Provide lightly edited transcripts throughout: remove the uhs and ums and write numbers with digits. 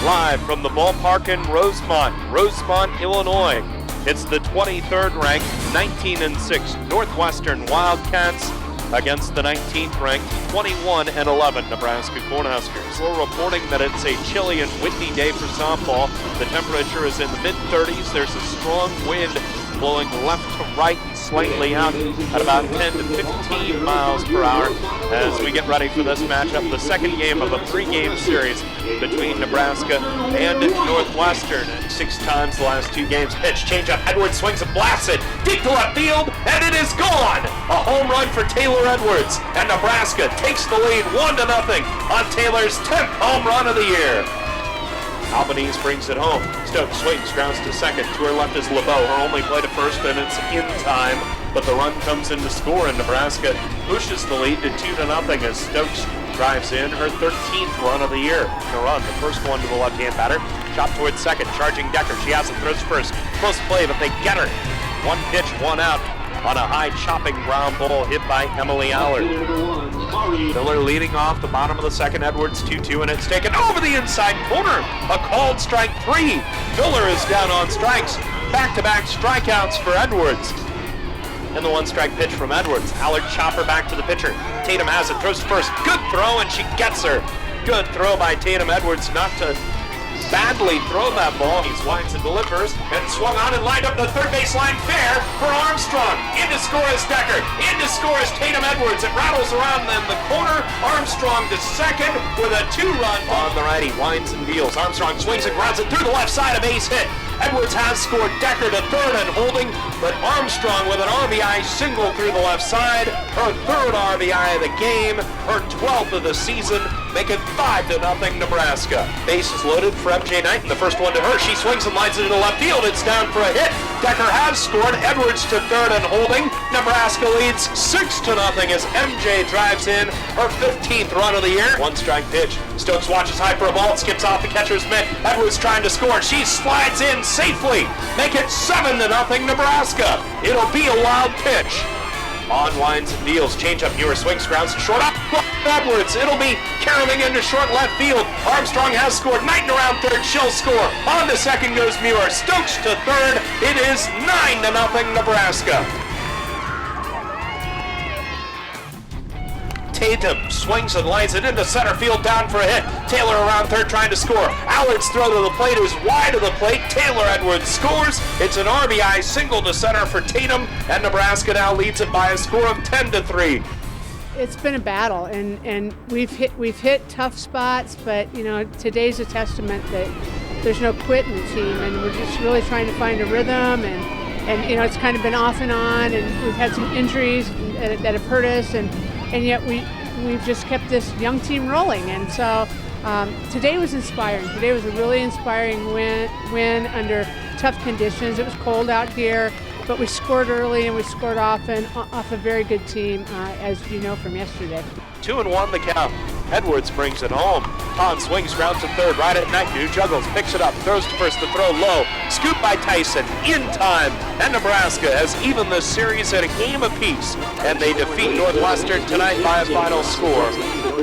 Live from the ballpark in Rosemont, Illinois. It's the 23rd ranked 19-6 Northwestern Wildcats against the 19th ranked 21-11 Nebraska Cornhuskers. We're reporting that it's a chilly and windy day for softball. The temperature is in the mid-30s. There's a strong wind blowing left to right and slightly out at about 10 to 15 miles per hour as we get ready for this matchup, the second game of a 3-game series between Nebraska and Northwestern. 6 times the last 2 games. Pitch, changeup, Edwards swings and blasts it deep to left field, and it is gone! A home run for Taylor Edwards, and Nebraska takes the lead 1-0 on Taylor's 10th home run of the year. Albanese brings it home. Stokes swings, grounds to second. To her left is LeBeau. Her only play to first, and it's in time. But the run comes in to score, and Nebraska pushes the lead to 2-0 as Stokes drives in her 13th run of the year. The run, the first one to the left-hand batter. Chop towards second, charging Decker. She has it, throws first. Close play, but they get her. 1 pitch, 1 out on a high chopping ground ball hit by Emily Allard. Miller leading off the bottom of the second. Edwards 2-2, and it's taken over the inside corner. A called strike 3. Miller is down on strikes. Back-to-back strikeouts for Edwards. And the 1-strike pitch from Edwards. Allard chopper back to the pitcher. Tatum has it, throws first. Good throw, and she gets her. Good throw by Tatum. Edwards not to badly throw that ball. He swings and delivers, and swung on and lined up the third baseline fair for Armstrong. In to score is Decker. In to score is Tatum Edwards. It rattles around in the corner. Armstrong to second with a 2-run on the righty. Winds and deals. Armstrong swings and grounds it through the left side. A base hit. Edwards has scored. Decker to third and holding, but Armstrong with an RBI single through the left side. Her 3rd RBI of the game, her 12th of the season, making 5-0 Nebraska. Bases loaded for MJ Knight, and the first one to her. She swings and lines it into left field. It's down for a hit. Decker has scored. Edwards to third and holding. Nebraska leads 6-0 as MJ drives in her 15th run of the year. 1-strike pitch. Stokes watches high for a ball. It skips off the catcher's mitt. Edwards trying to score. She slides in safely. Make it 7-0 Nebraska. It'll be a wild pitch. On winds and deals. Changeup, Muir swings, grounds to short up. Edwards. It'll be caroling into short left field. Armstrong has scored. Knighton around third. She'll score. On to second goes Muir. Stokes to third. It is 9-0 Nebraska. Tatum swings and lines it into center field, down for a hit. Taylor around third trying to score. Allard's throw to the plate is wide of the plate. Taylor Edwards scores. It's an RBI single to center for Tatum, and Nebraska now leads it by a score of 10-3. It's been a battle, and we've hit tough spots, but today's a testament that there's no quit in the team, and we're just really trying to find a rhythm, and it's kind of been off and on, and we've had some injuries that have hurt us, and yet we've just kept this young team rolling. And so today was inspiring. Today was a really inspiring win under tough conditions. It was cold out here, but we scored early and we scored often off a very good team, as you know from yesterday. 2-1 the count. Edwards brings it home. Ton swings, grounds to third, right at Knight, who juggles, picks it up, throws to first, the throw low. Scoop by Tyson, in time. And Nebraska has evened the series at a game apiece. And they defeat Northwestern tonight by a final score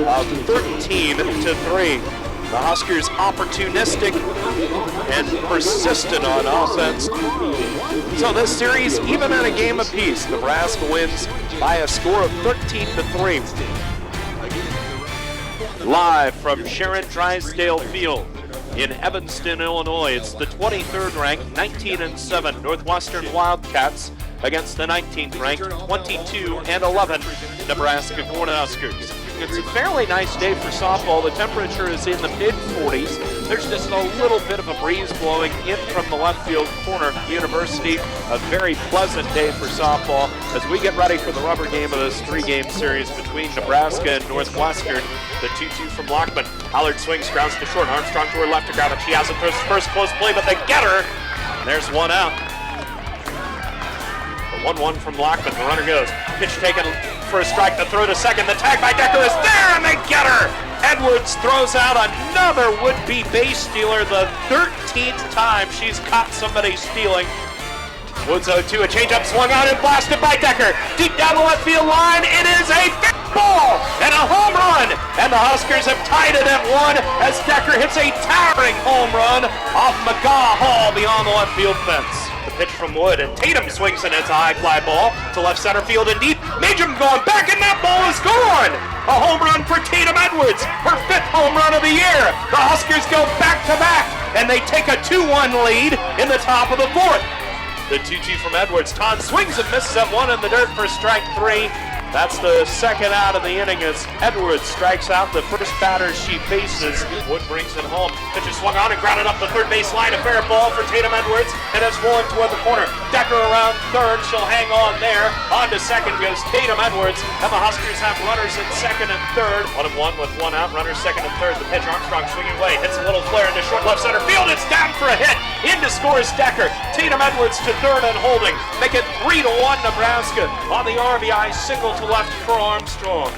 of 13-3. The Huskers opportunistic and persistent on offense. So this series, even at a game apiece, Nebraska wins by a score of 13-3. Live from Sharon Drysdale Field in Evanston, Illinois, it's the 23rd ranked 19-7 Northwestern Wildcats against the 19th ranked 22-11 Nebraska Cornhuskers. It's a fairly nice day for softball. The temperature is in the mid-40s. There's just a little bit of a breeze blowing in from the left field corner. University, a very pleasant day for softball as we get ready for the rubber game of this 3-game series between Nebraska and Northwestern. The 2-2 from Lockman. Allard swings, grounds to short. Armstrong to her left to grab it. She has it, throws first, close play, but they get her. There's 1 out. The 1-1 from Lockman. The runner goes. Pitch taken for a strike. The throw to second. The tag by Decker is there, and they get her. Edwards throws out another would-be base stealer, the 13th time she's caught somebody stealing. Woods 0-2, a changeup swung on and blasted by Decker. Deep down the left field line, it is a ball, and a home run. And the Huskers have tied it at 1 as Decker hits a towering home run off McGaw Hall beyond the left field fence. The pitch from Wood, and Tatum swings and it's a high fly ball to left center field and deep. Majum going back, and that ball is gone. A home run for Tatum Edwards, her 5th home run of the year. The Huskers go back to back, and they take a 2-1 lead in the top of the 4th. The 2-2 from Edwards. Todd swings and misses at 1 in the dirt for strike 3. That's the second out of the inning as Edwards strikes out the first batter she faces. Wood brings it home. Pitch is swung on and grounded up the third base line. A fair ball for Tatum Edwards, and it's rolling toward the corner. Decker around third. She'll hang on there. On to second goes Tatum Edwards, and the Huskers have runners at second and third. 1-1 with 1 out. Runners second and third. The pitch, Armstrong swinging away. Hits a little flare into short left center field. It's down for a hit. In to scores Decker. Tatum Edwards to third and holding. Make it 3-1 Nebraska on the RBI single to left for Armstrong.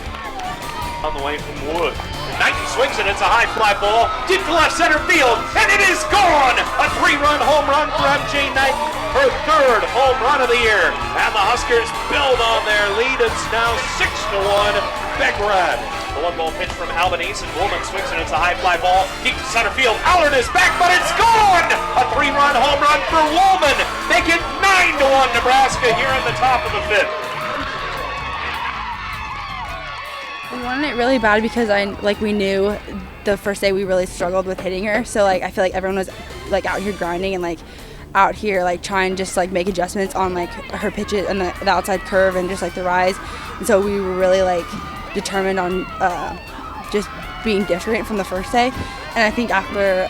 On the way from Wood. Knighton swings it. It's a high fly ball deep to left center field, and it is gone. A 3-run home run for MJ Knighton, her 3rd home run of the year. And the Huskers build on their lead. It's now 6-1. Big Red. The 1-ball pitch from Albanese, and Woolman swings it. It's a high fly ball deep to center field. Allard is back, but it's gone. A 3-run home run for Woolman. Make it 9-1 Nebraska here in the top of the 5th. We wanted it really bad because we knew the first day we really struggled with hitting her. So I feel like everyone was out here grinding and out here trying just make adjustments on her pitches and the outside curve and just the rise. And so we were really determined on just being different from the first day. And I think after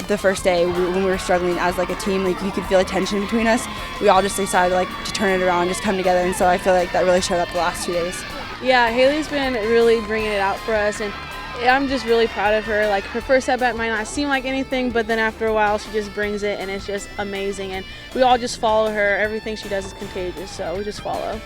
the first day, when we were struggling as a team, you could feel a tension between us. We all just decided to turn it around, just come together. And so I feel like that really showed up the last 2 days. Yeah, Haley's been really bringing it out for us, and I'm just really proud of her. Her first at-bat might not seem like anything, but then after a while she just brings it, and it's just amazing. And we all just follow her. Everything she does is contagious, so we just follow.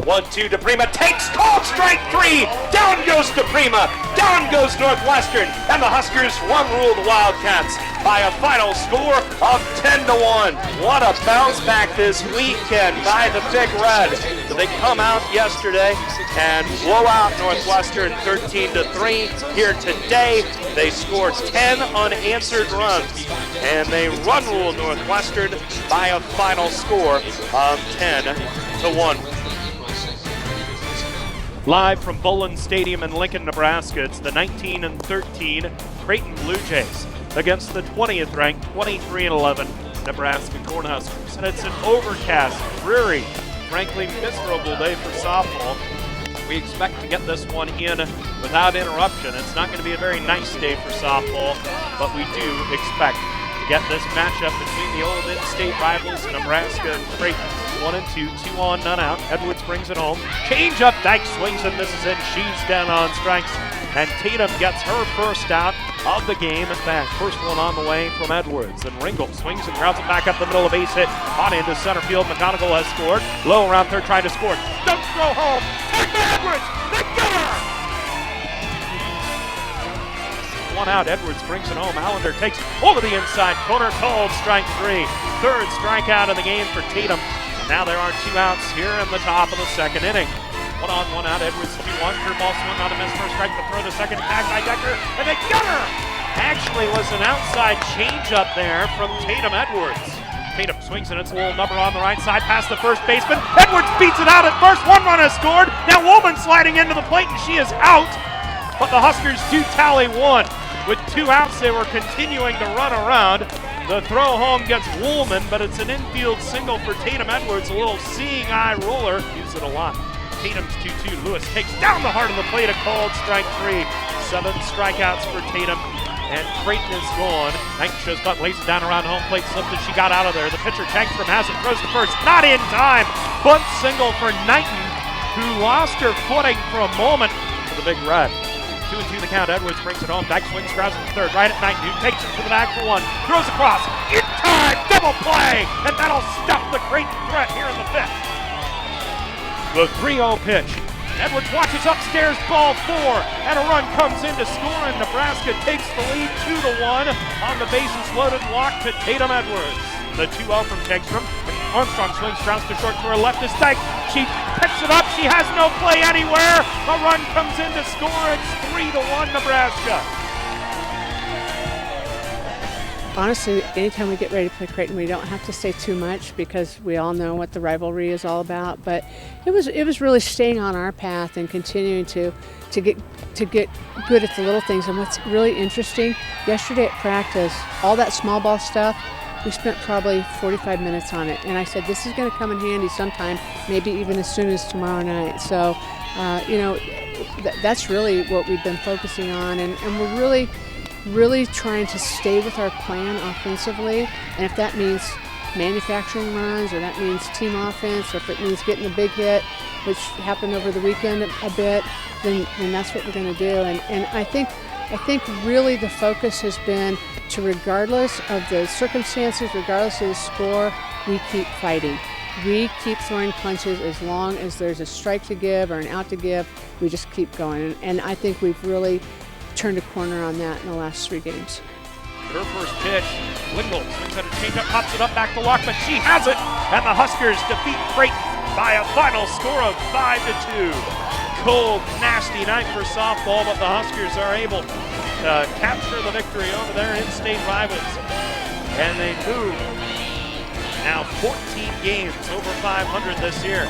1-2 DePrima takes called strike 3. Down goes DePrima. Down goes Northwestern. And the Huskers one-rule the Wildcats by a final score of 10-1. What a bounce back this weekend by the Big Red. They come out yesterday and blow out Northwestern 13-3. Here today, they scored 10 unanswered runs, and they run-rule Northwestern by a final score of 10-1. Live from Bullen Stadium in Lincoln, Nebraska, it's the 19-13 Creighton Blue Jays against the 20th ranked 23-11 Nebraska Cornhuskers. And it's an overcast, dreary, frankly miserable day for softball. We expect to get this one in without interruption. It's not going to be a very nice day for softball, but we do expect to get this matchup between the old in-state rivals, Nebraska and Creighton. 1-2, 2 on, none out. Edwards brings it home. Change up, Dyke swings and misses in. She's down on strikes. And Tatum gets her first out of the game at bat. First one on the way from Edwards. And Ringel swings and grounds it back up the middle of base hit. On into center field. McGonigal has scored. Low around third trying to score. Don't throw home. Take to Edwards. They get her! One out. Edwards brings it home. Allender takes over the inside corner. Called strike 3. Third strikeout of the game for Tatum. Now there are 2 outs here in the top of the second inning. 1 on, 1 out. Edwards 2-1. Curveball swung on a miss for a strike. The throw to second. Tagged by Decker. And they got her! Actually was an outside changeup there from Tatum Edwards. Tatum swings and it's a little number on the right side past the first baseman. Edwards beats it out at first. 1 run has scored. Now Woolman sliding into the plate and she is out. But the Huskers do tally 1. With 2 outs, they were continuing to run around. The throw home gets Woolman, but it's an infield single for Tatum Edwards, a little seeing eye roller. Use it a lot. Tatum's 2-2. Lewis takes down the heart of the plate, a called strike 3. 7 strikeouts for Tatum, and Creighton is gone. Knight shows butt, lays it down around home plate, slipped as she got out of there. The pitcher tanks from Hassett, throws to first, not in time. Bunt single for Knighton, who lost her footing for a moment for the Big Red. 2-2 the count. Edwards brings it home. Dyke swings, grabs it to third. Right at Knighton, who takes it to the bag for 1. Throws across. In time. Double play. And that'll stop the Creighton threat here in the 5th. The 3-0 pitch. Edwards watches upstairs, ball 4. And a run comes in to score. And Nebraska takes the lead 2-1 on the bases loaded walk to Tatum Edwards. The 2-0 from Tegstrom. Armstrong swings, grounds to short to her left is Dyke. She picks it up. She has no play anywhere. A run comes in to score. It's 3-1 Nebraska. Honestly, anytime we get ready to play Creighton, we don't have to say too much because we all know what the rivalry is all about. But it was really staying on our path and continuing to get good at the little things. And what's really interesting, yesterday at practice, all that small ball stuff, we spent probably 45 minutes on it. And I said, this is going to come in handy sometime, maybe even as soon as tomorrow night. So, that's really what we've been focusing on. And we're really trying to stay with our plan offensively. And if that means manufacturing runs, or that means team offense, or if it means getting the big hit, which happened over the weekend a bit, then that's what we're going to do. And I think really the focus has been to, regardless of the circumstances, regardless of the score, we keep fighting. We keep throwing punches as long as there's a strike to give or an out to give. We just keep going. And I think we've really turned a corner on that in the last 3 games. Her first pitch, Lingle swings at a changeup, pops it up back to Lockman. She has it, and the Huskers defeat Creighton by a final score of 5-2. Cold, nasty night for softball, but the Huskers are able to capture the victory over their in-state rivals, and they move now 14 games over 500 this year.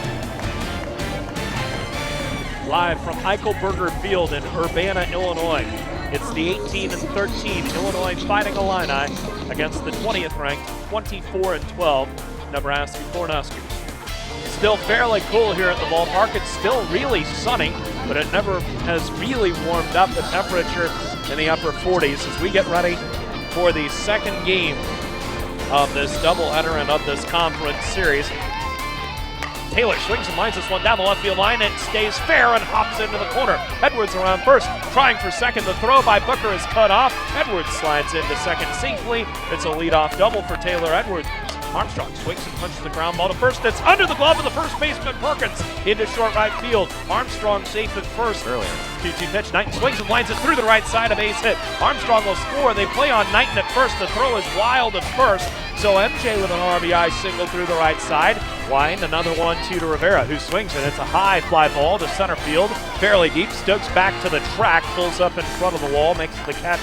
Live from Eichelberger Field in Urbana, Illinois. It's the 18-13 Illinois Fighting Illini against the 20th ranked 24-12 Nebraska Cornhuskers. Still fairly cool here at the ballpark. It's still really sunny, but it never has really warmed up. The temperature in the upper 40s as we get ready for the second game of this doubleheader and of this conference series. Taylor swings and lines this one down the left field line. It stays fair and hops into the corner. Edwards around first, trying for second. The throw by Booker is cut off. Edwards slides into second safely. It's a leadoff double for Taylor Edwards. Armstrong swings and punches the ground ball to first. It's under the glove of the first baseman Perkins into short right field. Armstrong safe at first. Earlier. 2-2 pitch. Knighton swings and lines it through the right side. A base hit. Armstrong will score. They play on Knighton at first. The throw is wild at first. So MJ with an RBI single through the right side. Line, another 1-2 to Rivera, who swings it. It's a high fly ball to center field. Fairly deep. Stokes back to the track. Pulls up in front of the wall. Makes the catch.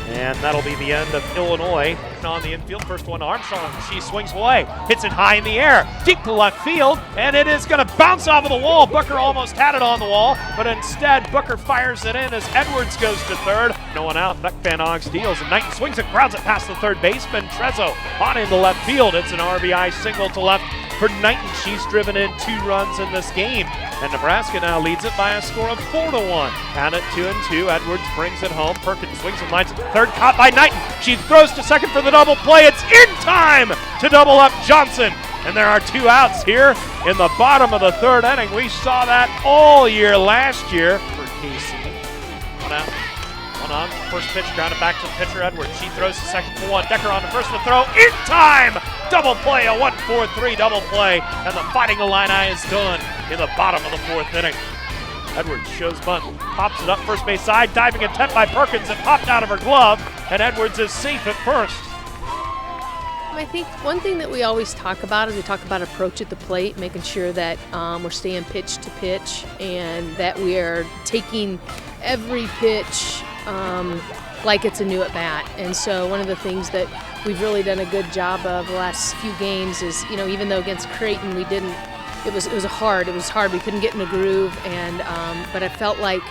And that'll be the end of Illinois on the infield. First one to Armstrong. She swings away. Hits it high in the air. Deep to left field. And it is going to bounce off of the wall. Booker almost had it on the wall. But instead, Booker fires it in as Edwards goes to third. No one out. Beck Van Og steals. And Knighton swings it. Grounds it past the third baseman. Trezzo on into left field. It's an RBI single to left for Knighton. She's driven in 2 runs in this game. And Nebraska now leads it by a score of 4-1. And at 2-2, Edwards brings it home. Perkins swings and lines it to third, caught by Knighton. She throws to second for the double play. It's in time to double up Johnson. And there are 2 outs here in the bottom of the 3rd inning. We saw that all year last year for Casey. 1 out. 1 on. First pitch grounded back to the pitcher Edwards. She throws to second for 1. Decker on the first to throw. In time! Double play, a 1-4-3 double play. And the Fighting Illini is done in the bottom of the 4th inning. Edwards shows bunt, pops it up first base side, diving attempt by Perkins. It popped out of her glove, and Edwards is safe at first. I think one thing that we always talk about is we talk about approach at the plate, making sure that we're staying pitch to pitch and that we are taking every pitch like it's a new at bat. And so one of the things that we've really done a good job of the last few games is, even though against Creighton we didn't, it was hard. We couldn't get in a groove, and but I felt like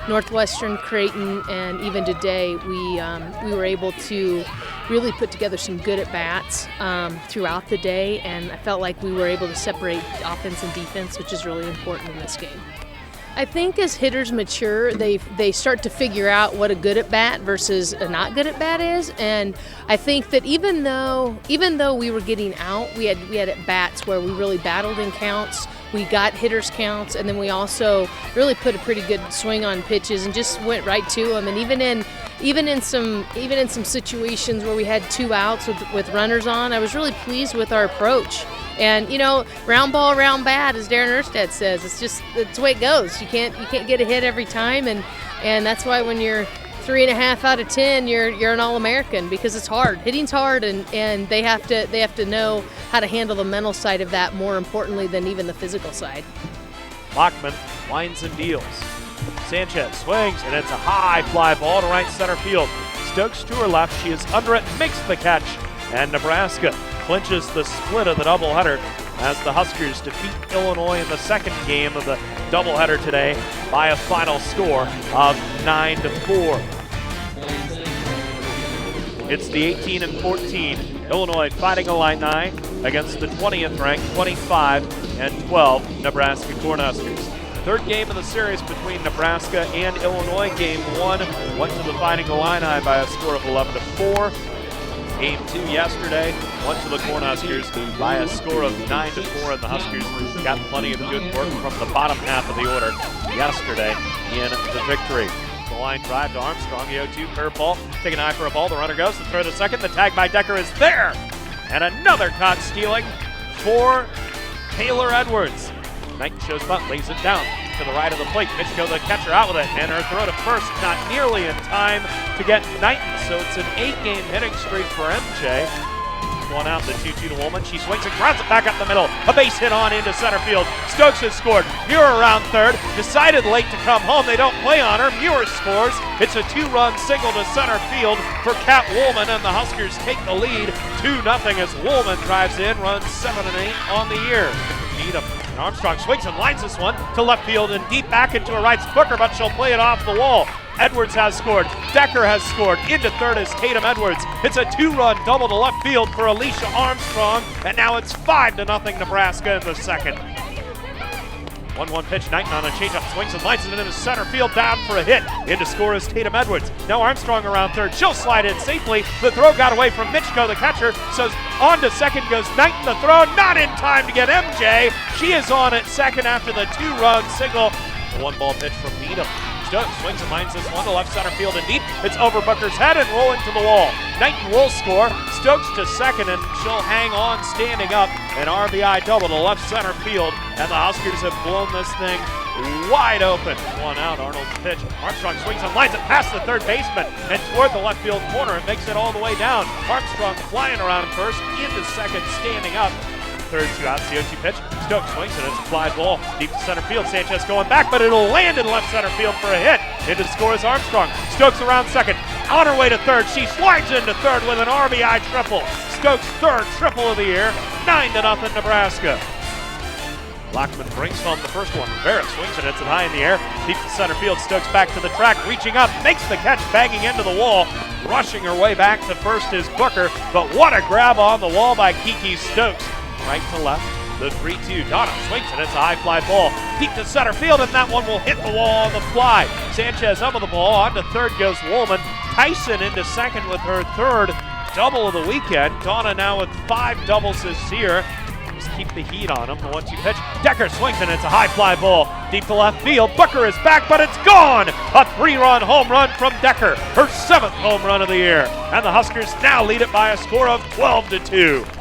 Northwestern, Creighton, and even today we were able to really put together some good at bats throughout the day, and I felt like we were able to separate offense and defense, which is really important in this game. I think as hitters mature, they start to figure out what a good at bat versus a not good at bat is, and I think that even though we were getting out, we had at bats where we really battled in counts. We got hitters counts, and then we also really put a pretty good swing on pitches and just went right to them. And even in some situations where we had 2 outs with runners on, I was really pleased with our approach. And round ball, round bat, as Darren Erstad says, it's the way it goes. You can't get a hit every time, and that's why when you're 3.5 out of 10, you're an All-American, because it's hard. Hitting's hard, and they have to know how to handle the mental side of that more importantly than even the physical side. Lockman winds and deals. Sanchez swings, and it's a high fly ball to right center field. Stokes to her left. She is under it, makes the catch, and Nebraska clinches the split of the doubleheader as the Huskers defeat Illinois in the second game of the doubleheader today by a final score of 9-4. It's the 18 and 14 Illinois Fighting Illini against the 20th ranked 25 and 12 Nebraska Cornhuskers. Third game of the series between Nebraska and Illinois. Game 1 went to the Fighting Illini by a score of 11-4. Game 2 yesterday went to the Cornhuskers by a score of 9-4, and the Huskers got plenty of good work from the bottom half of the order yesterday in the victory. The line drive to Armstrong, the 0-2 curveball, take an eye for a ball, the runner goes to throw to second, the tag by Decker is there, and another caught stealing for Taylor Edwards. Knight shows bunt, lays it down to the right of the plate. Mitchko, the catcher, out with it, and her throw to first not nearly in time to get Knighton, so it's an 8-game hitting streak for MJ. One out, the 2-2 to Woolman. She swings and grounds it back up the middle. A base hit on into center field. Stokes has scored. Muir around third. Decided late to come home. They don't play on her. Muir scores. It's a 2-run single to center field for Kat Woolman, and the Huskers take the lead 2-0 as Woolman drives in, runs 7 and 8 on the year. And Armstrong swings and lines this one to left field and deep back into her right's Booker, but she'll play it off the wall. Edwards has scored. Decker has scored. Into third is Tatum Edwards. It's a 2-run double to left field for Alicia Armstrong, and now it's 5-0 Nebraska in the second. 1-1 pitch, Knighton on a changeup, swings and lines it into center field, down for a hit. In to score is Tatum Edwards. Now Armstrong around third. She'll slide in safely. The throw got away from Mitchko, the catcher, so on to second goes Knighton. The throw not in time to get MJ. She is on at second after the 2-run single. The 1-ball pitch from Needham. Stokes swings and lines this one to left center field and deep. It's over Booker's head and rolling to the wall. Knighton will score. Stokes to second, and she'll hang on standing up. An RBI double to left center field, and the Huskers have blown this thing wide open. One out, Arnold's pitch. Armstrong swings and lines it past the third baseman and toward the left field corner and makes it all the way down. Armstrong flying around first, into second, standing up. Third, 2 outs, the 0-2 pitch. Stokes swings and it's a fly ball deep to center field. Sanchez going back, but it'll land in left center field for a hit. Into scores Armstrong. Stokes around second. On her way to third. She slides into third with an RBI triple. Stokes' third triple of the year. 9-0 Nebraska. Lockman brings home the first one. Rivera swings and hits it high in the air. Deep to center field. Stokes back to the track. Reaching up. Makes the catch, banging into the wall. Rushing her way back to first is Booker. But what a grab on the wall by Kiki Stokes. Right to left, the 3-2. Donna swings and it's a high fly ball deep to center field, and that one will hit the wall on the fly. Sanchez up with the ball. On to third goes Woolman. Tyson into second with her third double of the weekend. Donna now with 5 doubles this year. Just keep the heat on him. The 1-2 pitch. Decker swings and it's a high fly ball deep to left field. Booker is back, but it's gone. A 3-run home run from Decker, her 7th home run of the year. And the Huskers now lead it by a score of 12-2.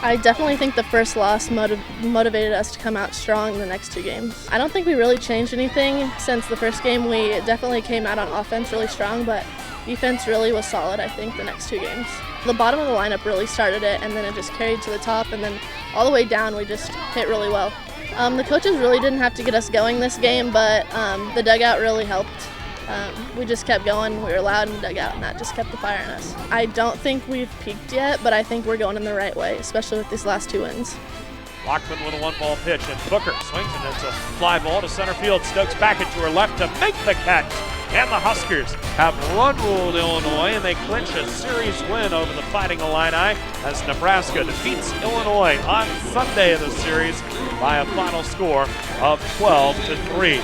I definitely think the first loss motivated us to come out strong the next 2 games. I don't think we really changed anything since the first game. We definitely came out on offense really strong, but defense really was solid, I think, the next 2 games. The bottom of the lineup really started it, and then it just carried to the top, and then all the way down we just hit really well. The coaches really didn't have to get us going this game, but the dugout really helped. We just kept going. We were loud in the dugout, and that just kept the fire in us. I don't think we've peaked yet, but I think we're going in the right way, especially with these last 2 wins. Lockman with a 1-ball pitch, and Booker swings, and it's a fly ball to center field. Stokes back into her left to make the catch. And the Huskers have run-ruled Illinois, and they clinch a series win over the Fighting Illini as Nebraska defeats Illinois on Sunday of the series by a final score of 12-3.